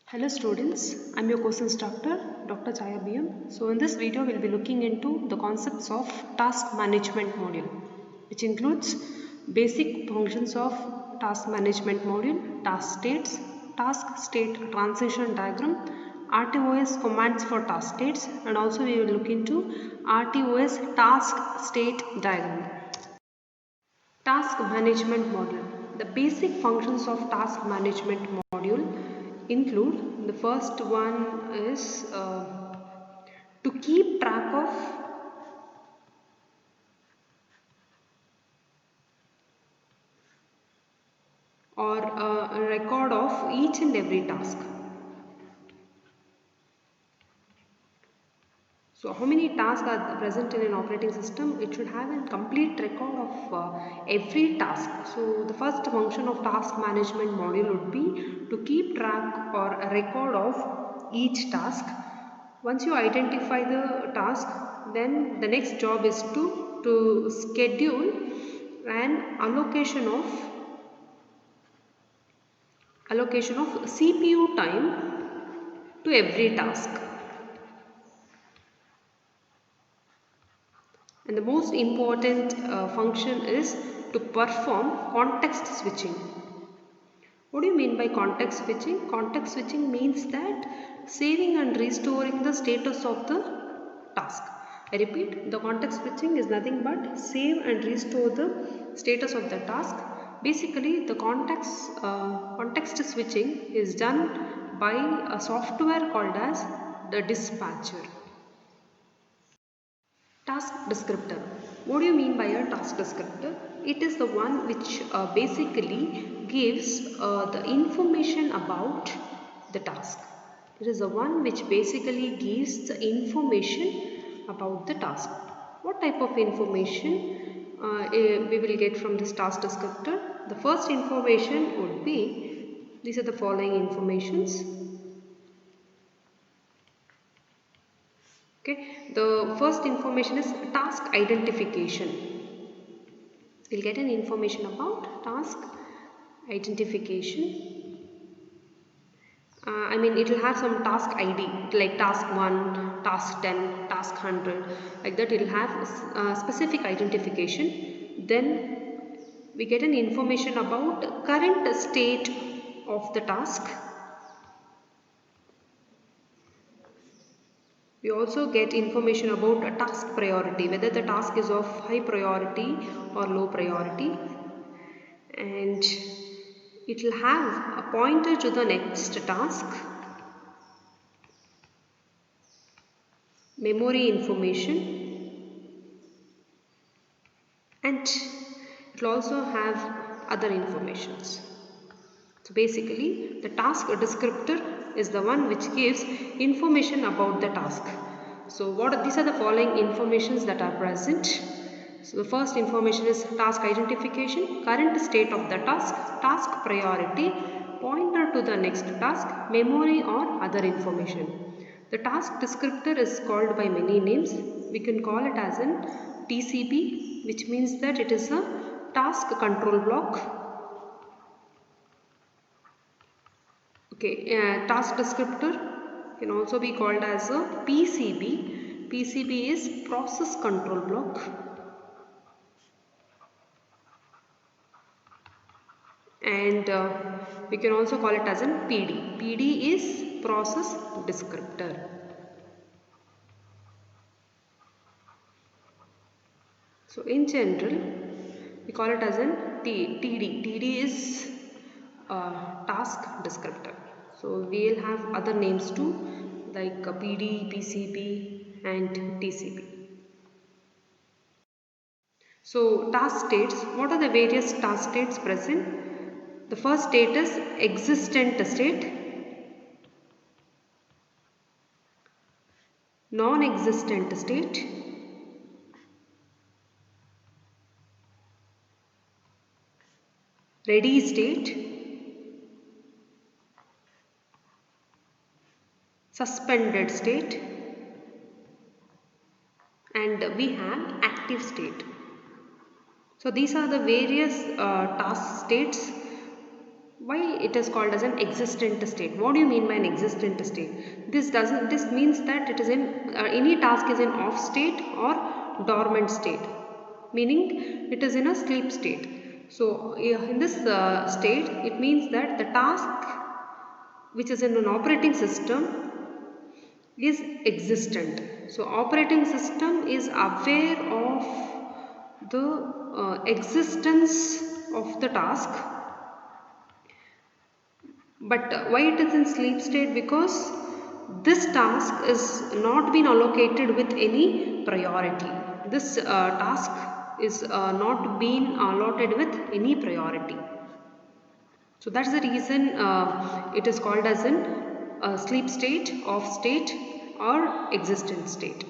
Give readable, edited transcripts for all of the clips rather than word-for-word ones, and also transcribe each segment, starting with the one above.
Hello students, I'm your course instructor Dr. Chaya BM. So in this video we'll be looking into the concepts of task management module, which includes basic functions of task management module, task states, task state transition diagram, RTOS commands for task states, and also we will look into RTOS task state diagram. Task management module. The basic functions of task management module include, the first one is to keep track of or a record of each and every task. So how many tasks are present in an operating system? It should have a complete record of every task. So the first function of task management module would be to keep track or a record of each task. Once you identify the task, then the next job is to schedule an allocation of CPU time to every task. And the most important function is to perform context switching. What do you mean by context switching? Context switching means that saving and restoring the status of the task. I repeat, the context switching is nothing but save and restore the status of the task. Basically, the context switching is done by a software called as the dispatcher. Task descriptor. What do you mean by a task descriptor? It is the one which basically gives the information about the task. It is the one which basically gives the information about the task. What type of information we will get from this task descriptor? The first information would be, these are the following informations. Okay, the first information is task identification. We'll get an information about task identification. It will have some task ID like task 1, task 10, task 100, like that. It will have specific identification. Then we get an information about current state of the task. We also get information about a task priority, whether the task is of high priority or low priority, and it will have a pointer to the next task, memory information, and it will also have other informations. So basically, the task descriptor is the one which gives information about the task. So these are the following informations that are present. So the first information is task identification, current state of the task, task priority, pointer to the next task, memory or other information. The task descriptor is called by many names. We can call it as an TCB, which means that it is a task control block. Okay, task descriptor can also be called as a PCB. PCB is process control block. And we can also call it as an PD. PD is process descriptor. So in general, we call it as an TD. TD is task descriptor. So we will have other names too, like PD, PCB and TCB. So task states, what are the various task states present? The first state is existent state, non-existent state, ready state, suspended state, and we have active state. So these are the various task states Why it is called as an existent state? What do you mean by an existent state? This means that it is in any task is in off state or dormant state, meaning it is in a sleep state. So in this state, it means that the task which is in an operating system is existent. So operating system is aware of the existence of the task. But why it is in sleep state? Because this task is not been allocated with any priority. This task is not been allotted with any priority. So that's the reason it is called as in sleep state, off state or existent state.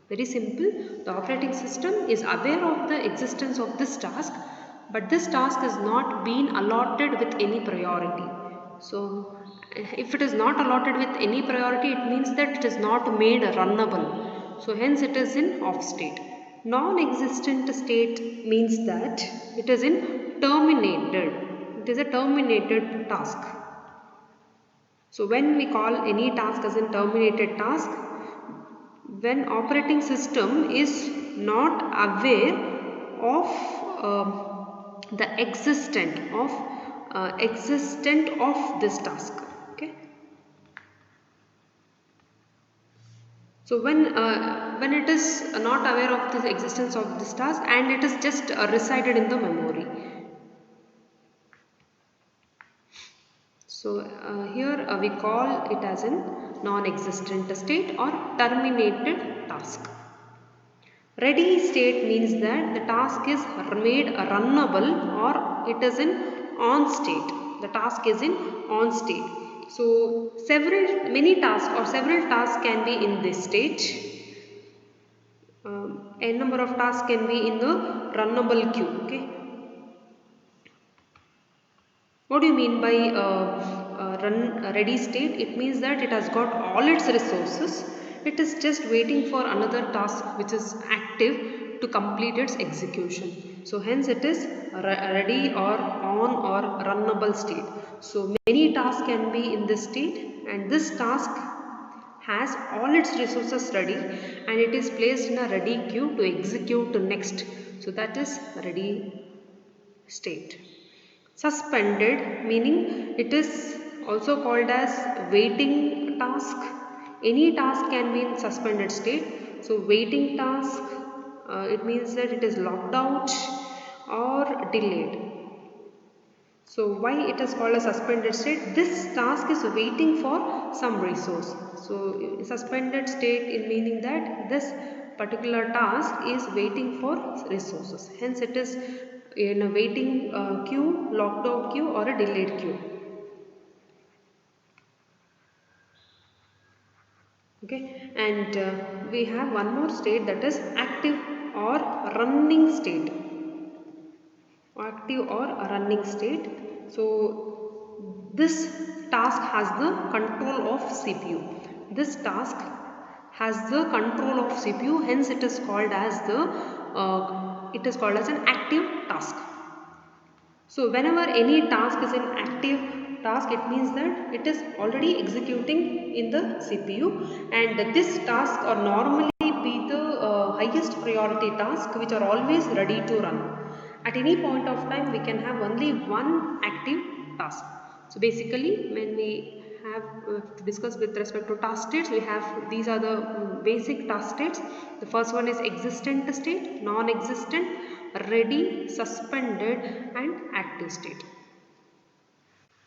Very simple. The operating system is aware of the existence of this task, but this task is not being allotted with any priority. So if it is not allotted with any priority, it means that it is not made runnable. So hence it is in off state. Non-existent state means that it is in terminated. It is a terminated task. So when we call any task as a terminated task, when operating system is not aware of the existent of this task. Okay. So when it is not aware of the existence of this task and it is just resided in the memory. So here we call it as a non-existent state or terminated task. Ready state means that the task is made runnable or it is in on state. The task is in on state. So many tasks or several tasks can be in this state. A number of tasks can be in the runnable queue. Okay. What do you mean by ready state? It means that it has got all its resources. It is just waiting for another task which is active to complete its execution. So hence it is ready or on or runnable state. So many tasks can be in this state and this task has all its resources ready and it is placed in a ready queue to execute next. So that is ready state. Suspended meaning it is also called as waiting task. Any task can be in suspended state. So waiting task, it means that it is locked out or delayed. So why it is called a suspended state? This task is waiting for some resource. So suspended state in meaning that this particular task is waiting for resources. Hence it is in a waiting queue, locked out queue or a delayed queue. Okay, and we have one more state, that is active or running state. Active or running state. So this task has the control of CPU. This task has the control of CPU, hence it is called as an active task. So whenever any task is an active task, it means that it is already executing in the CPU, and this task are normally be the highest priority task which are always ready to run. At any point of time we can have only one active task. So basically when we have to discuss with respect to task states, we have these are the basic task states. The first one is existent state, non-existent, ready, suspended and active state.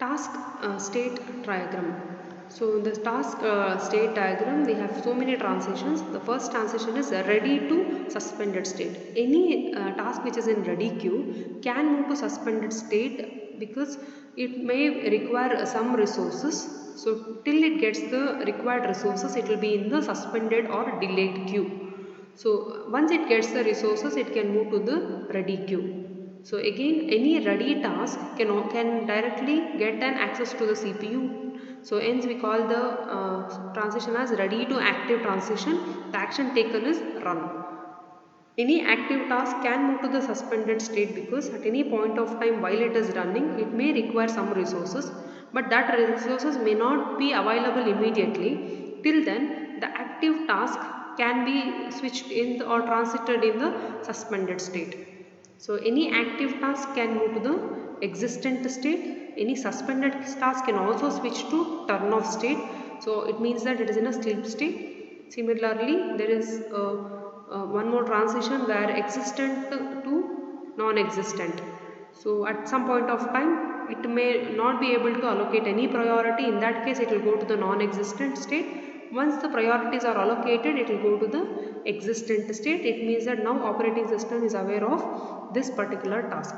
Task state diagram. So in the task state diagram we have so many transitions. The first transition is ready to suspended state. Any task which is in ready queue can move to suspended state because it may require some resources. So till it gets the required resources, it will be in the suspended or delayed queue. So once it gets the resources, it can move to the ready queue. So again, any ready task can directly get an access to the CPU. So hence we call the transition as ready to active transition. The action taken is run. Any active task can move to the suspended state because at any point of time while it is running, it may require some resources, but that resources may not be available immediately. Till then, the active task can be switched in or transited in the suspended state. So any active task can move to the existent state. Any suspended task can also switch to turn off state. So it means that it is in a sleep state. Similarly, there is one more transition where existent to non-existent. So at some point of time, it may not be able to allocate any priority. In that case, it will go to the non-existent state. Once the priorities are allocated, it will go to the existent state. It means that now operating system is aware of this particular task.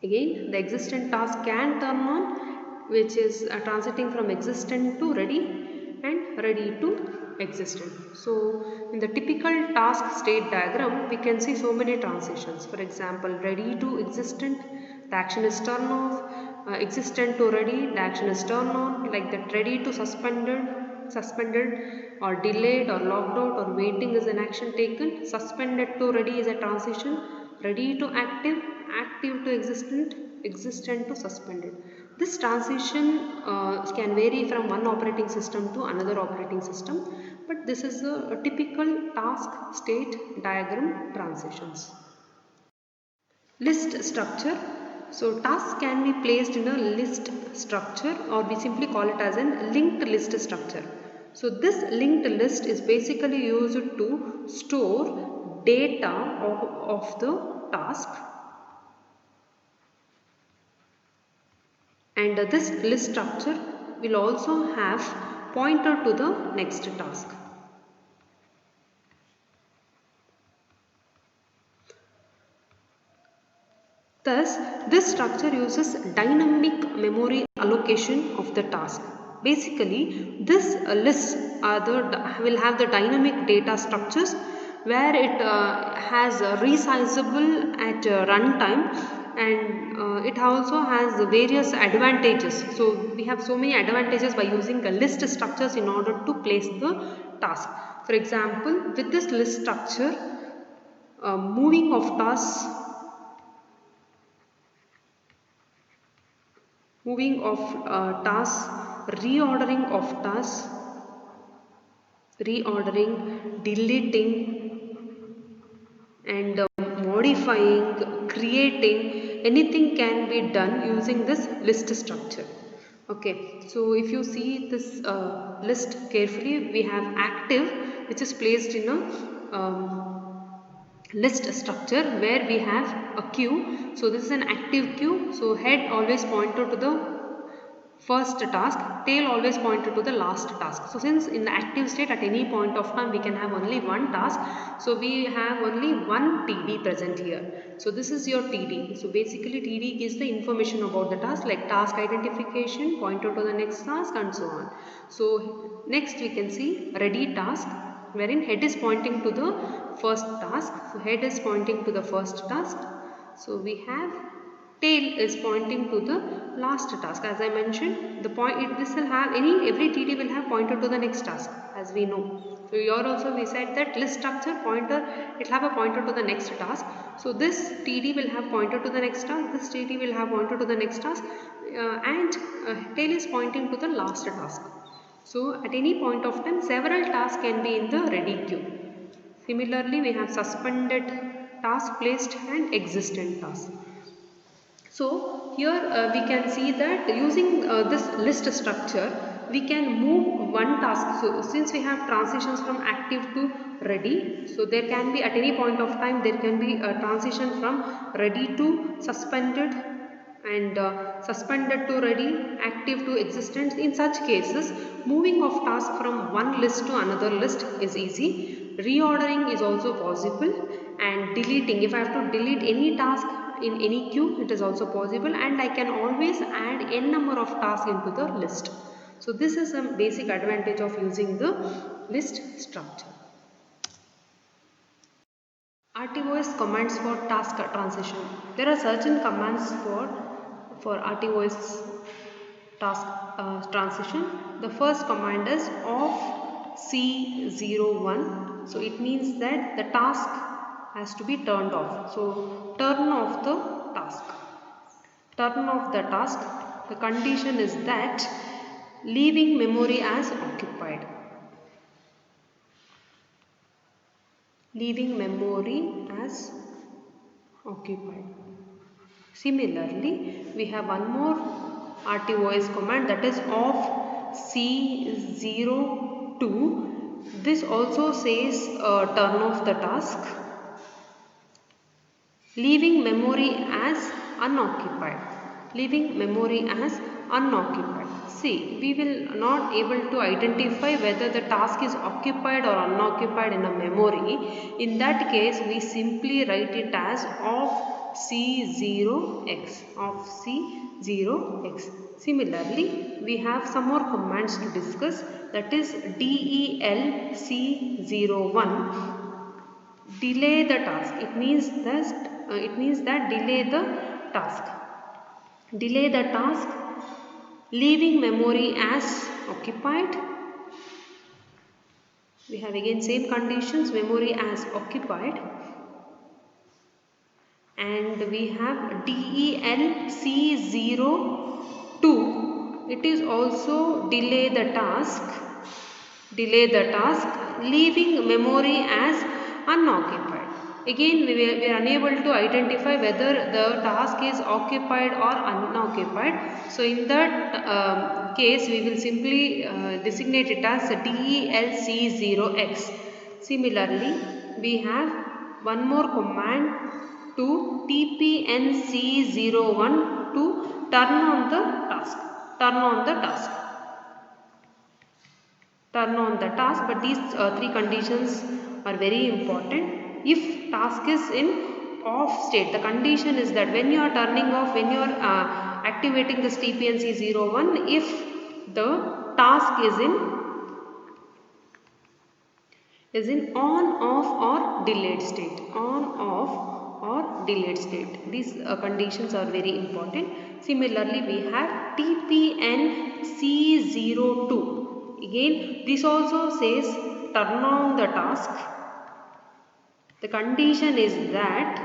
Again, the existent task can turn on, which is transiting from existent to ready and ready to existent. So in the typical task state diagram, we can see so many transitions. For example, ready to existent, the action is turn off. Existent to ready, the action is turn on. Like that, ready to suspended or delayed or locked out or waiting is an action taken. Suspended to ready is a transition. Ready to active, active to existent, existent to suspended. This transition can vary from one operating system to another operating system, but this is a typical task state diagram transitions. List structure. So tasks can be placed in a list structure, or we simply call it as a linked list structure. So this linked list is basically used to store data of the task, and this list structure will also have pointer to the next task. Thus, this structure uses dynamic memory allocation of the task. Basically, this list will have the dynamic data structures where it has resizable at runtime, and it also has various advantages. So we have so many advantages by using the list structures in order to place the task. For example, with this list structure, moving of tasks, reordering of tasks, deleting, and modifying, creating, anything can be done using this list structure. Okay, so if you see this list carefully, we have active, which is placed in a list structure where we have a queue. So this is an active queue. So head always pointed to the first task, tail always pointed to the last task. So since in the active state at any point of time we can have only one task, so we have only one TD present here. So this is your TD. So basically TD gives the information about the task, like task identification, pointer to the next task, and so on. So next we can see ready task, wherein head is pointing to the first task. So head is pointing to the first task. So we have tail is pointing to the last task. As I mentioned, the point this will have every TD will have pointer to the next task, as we know. So here also we said that list structure pointer, it will have a pointer to the next task. So this TD will have pointer to the next task, this TD will have pointer to the next task, and tail is pointing to the last task. So at any point of time, several tasks can be in the ready queue. Similarly, we have suspended task placed and existent task. So here we can see that using this list structure, we can move one task. So since we have transitions from active to ready, so there can be at any point of time there can be a transition from ready to suspended, and suspended to ready, active to existent. In such cases, moving of task from one list to another list is easy. Reordering is also possible, and deleting, if I have to delete any task in any queue, it is also possible, and I can always add n number of tasks into the list. So this is a basic advantage of using the list structure. RTOS commands for task transition. There are certain commands for RTOS task transition. The first command is off C01. So it means that the task has to be turned off. So turn off the task. Turn off the task. The condition is that leaving memory as occupied. Leaving memory as occupied. Similarly, we have one more RTOS command, that is off C02. This also says turn off the task, leaving memory as unoccupied. Leaving memory as unoccupied. See, we will not able to identify whether the task is occupied or unoccupied in a memory. In that case, we simply write it as off C0x. Off C0x. Similarly, we have some more commands to discuss, that is DELC01. Delay the task. It means that delay the task. Delay the task, leaving memory as occupied. We have again same conditions, memory as occupied. And we have DELC02. It is also delay the task. Delay the task, leaving memory as unoccupied. Again, we are unable to identify whether the task is occupied or unoccupied. So in that case, we will simply designate it as DELC0x. Similarly, we have one more command to TPNC01 to turn on the task. Turn on the task. Turn on the task, but these three conditions are very important. If task is in off state, the condition is that when you are turning off, when you are activating this TPNC01, if the task is in on, off or delayed state. On, off or delayed state. These conditions are very important. Similarly, we have TPNC02. Again, this also says turn on the task. The condition is that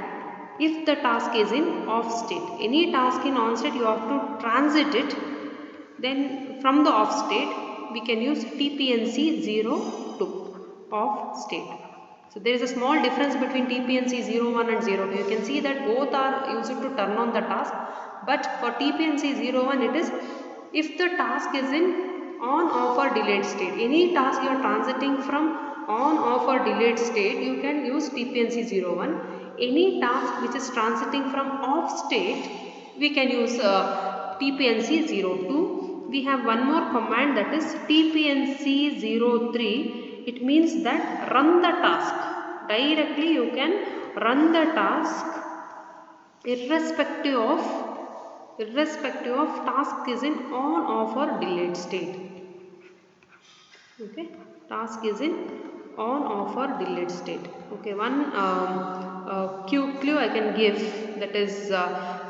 if the task is in off state, any task in on state you have to transit it, then from the off state we can use TPNC02, off state. So there is a small difference between TPNC01 and 02. You can see that both are used to turn on the task, but for TPNC01 it is if the task is in on, off or delayed state. Any task you are transiting from on, off or delayed state, you can use TPNC01. Any task which is transiting from off state, we can use TPNC02. We have one more command, that is TPNC03. It means that run the task. Directly you can run the task irrespective of task is in on, off or delayed state. Okay, task is in on, off or delayed state. Okay, one clue I can give, that is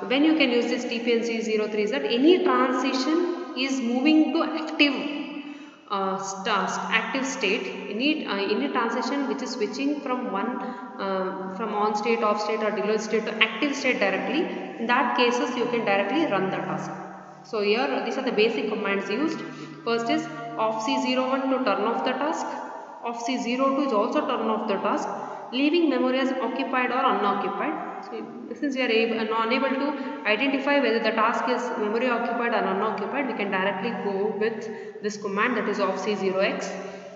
when you can use this TPNC03 is that any transition is moving to active state. Any transition which is switching from from on state, off state or delayed state to active state directly, in that cases you can directly run the task. So here these are the basic commands used. First is off C01 to turn off the task. Off C02 is also turn off the task, leaving memory as occupied or unoccupied. So since we are unable to identify whether the task is memory occupied or unoccupied, we can directly go with this command, that is off C0x.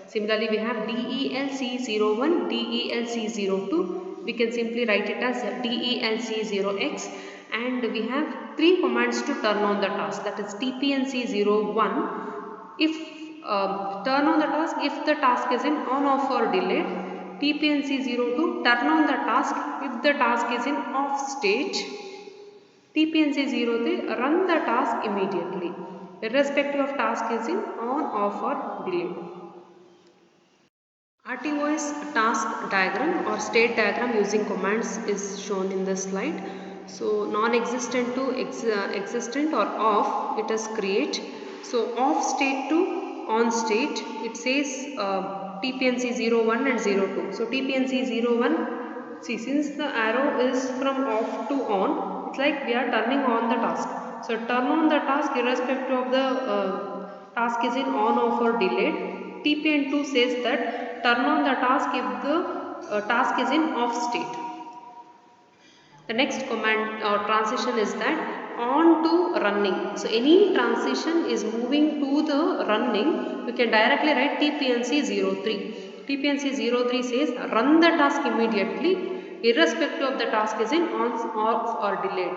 Similarly, we have DELC01, DELC02. We can simply write it as DELC0x. And we have three commands to turn on the task, that is TPNC01. If turn on the task if the task is in on, off or delayed. TPNC02, turn on the task if the task is in off state. TPNC03, run the task immediately, irrespective of task is in on, off or delayed. RTOS task diagram or state diagram using commands is shown in this slide. So non-existent to existent or off, it is create. So off state to on state, it says TPNC01 and 02. So TPNC01 see, since the arrow is from off to on, it's like we are turning on the task. So turn on the task irrespective of the task is in on, off or delayed. TPN2 says that turn on the task if the task is in off state. The next command or transition is that on to running. So any transition is moving to the running, we can directly write TPNC03. TPNC03 says run the task immediately irrespective of the task is in on, off or delayed.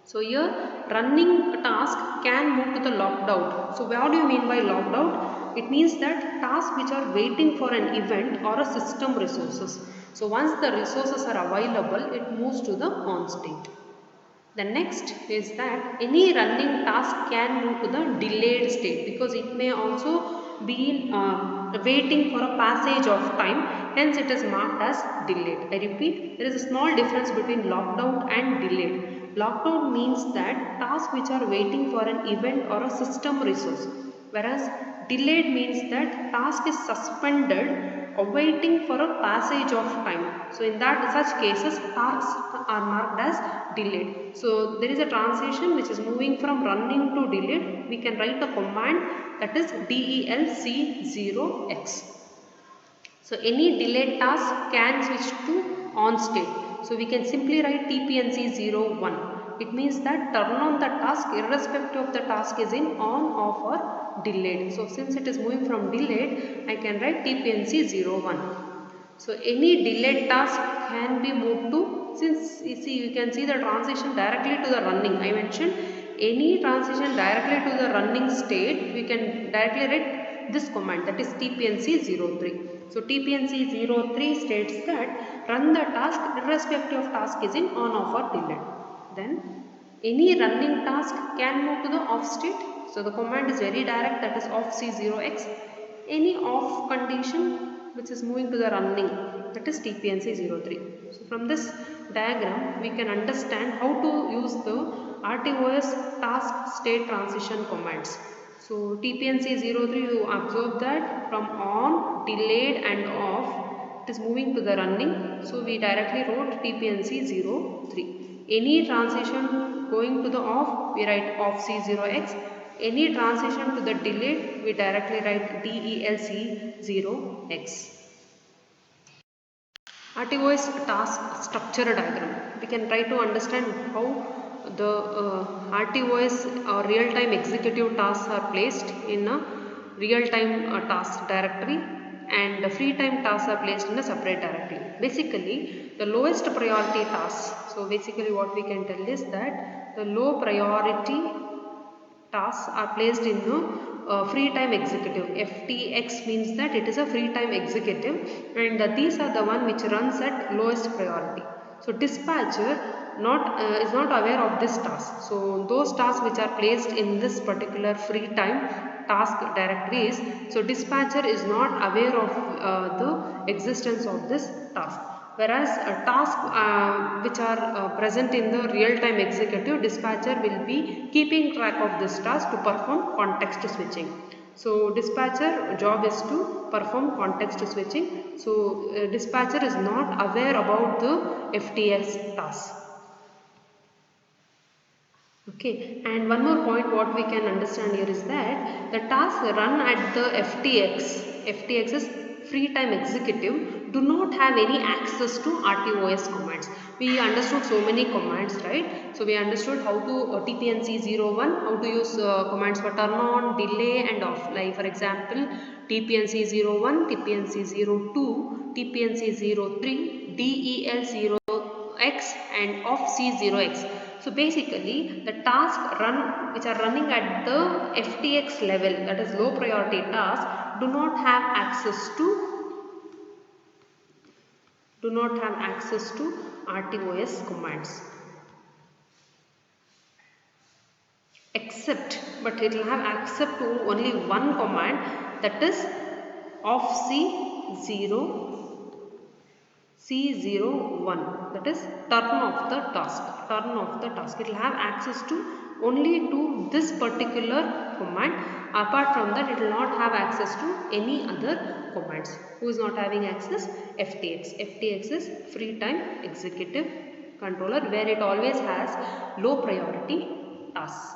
So here running a task can move to the locked out. So what do you mean by locked out? It means that tasks which are waiting for an event or a system resources. So once the resources are available, it moves to the on state. The next is that any running task can move to the delayed state because it may also be waiting for a passage of time, hence it is marked as delayed. I repeat, there is a small difference between locked out and delayed. Locked out means that tasks which are waiting for an event or a system resource, whereas delayed means that task is suspended awaiting for a passage of time. So in that such cases tasks are marked as delayed. So there is a transition which is moving from running to delayed. We can write a command that is DELC0X. So any delayed task can switch to on state. So we can simply write TPNC01. It means that turn on the task irrespective of the task is in on, off or delayed. So since it is moving from delayed, I can write TPNC01. So any delayed task can be moved to, since you see you can see the transition directly to the running. I mentioned any transition directly to the running state, we can directly write this command, that is TPNC03. So TPNC03 states that run the task irrespective of task is in on, off or delayed. Then any running task can move to the off state. So the command is very direct, that is off C0X. Any off condition which is moving to the running, that is TPNC03. So from this diagram we can understand how to use the RTOS task state transition commands. So TPNC03, you observe that from on, delayed and off, it is moving to the running. So we directly wrote TPNC03. Any transition going to the off, we write off C0X. Any transition to the delayed, we directly write DELC0X. RTOS task structure diagram. We can try to understand how the RTOS or real-time executive tasks are placed in a real-time task directory, and the free-time tasks are placed in a separate directory. Basically, the lowest priority tasks. So basically what we can tell is that the low priority tasks are placed in the free time executive. FTX means that it is a free time executive, and these are the one which runs at lowest priority. So dispatcher is not aware of this task. So those tasks which are placed in this particular free time task directories, so dispatcher is not aware of the existence of this task. Whereas tasks which are present in the real-time executive, dispatcher will be keeping track of this task to perform context switching. So dispatcher job is to perform context switching. So dispatcher is not aware about the FTX task. Okay, and one more point what we can understand here is that the tasks run at the FTX is free time executive, do not have any access to RTOS commands. We understood so many commands, right? So we understood how to TPNC01, how to use commands for turn on, delay and off. Like for example, TPNC01, TPNC02, TPNC03, DEL0X and off C0X. So basically the tasks which are running at the FTX level, that is low priority tasks, do not have access to RTOS commands. But it will have access to only one command, that is off C01, that is turn off the task. It will have access to only to this particular command, Apart from that, it will not have access to any other commands. Who is not having access? FTX. FTX is free time executive controller, where it always has low priority tasks.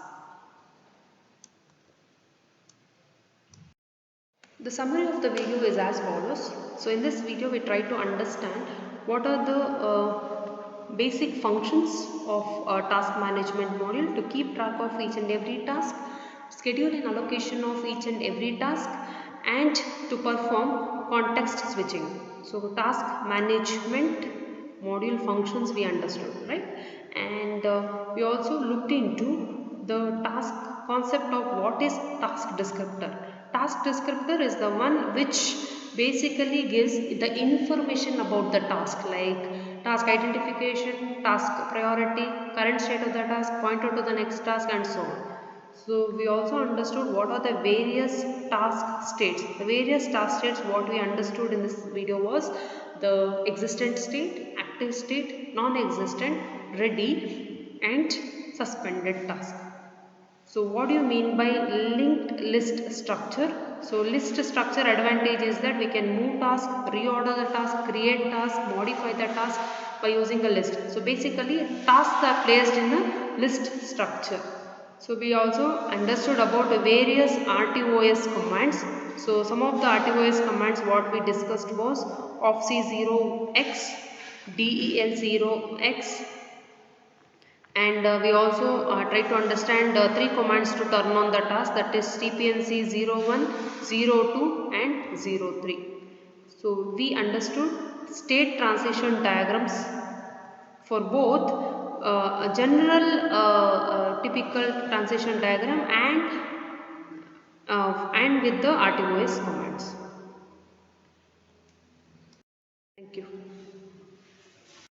The summary of the video is as follows. So in this video we try to understand what are the basic functions of a task management module to keep track of each and every task, schedule and allocation of each and every task, and to perform context switching. So task management module functions we understood, right? And we also looked into the task concept of what is task descriptor. Task descriptor is the one which basically gives the information about the task, like task identification, task priority, current state of the task, pointer to the next task, and so on. So we also understood what are the various task states. The various task states what we understood in this video was the existent state, active state, non-existent, ready, and suspended task. So what do you mean by linked list structure? So list structure advantage is that we can move task, reorder the task, create task, modify the task by using a list. So basically tasks are placed in a list structure. So we also understood about the various RTOS commands. So some of the RTOS commands what we discussed was OFC0x, DEL0x, and we also try to understand three commands to turn on the task, that is TPNC 01, 02 and 03. So we understood state transition diagrams for both a general typical transition diagram and with the RTOS commands.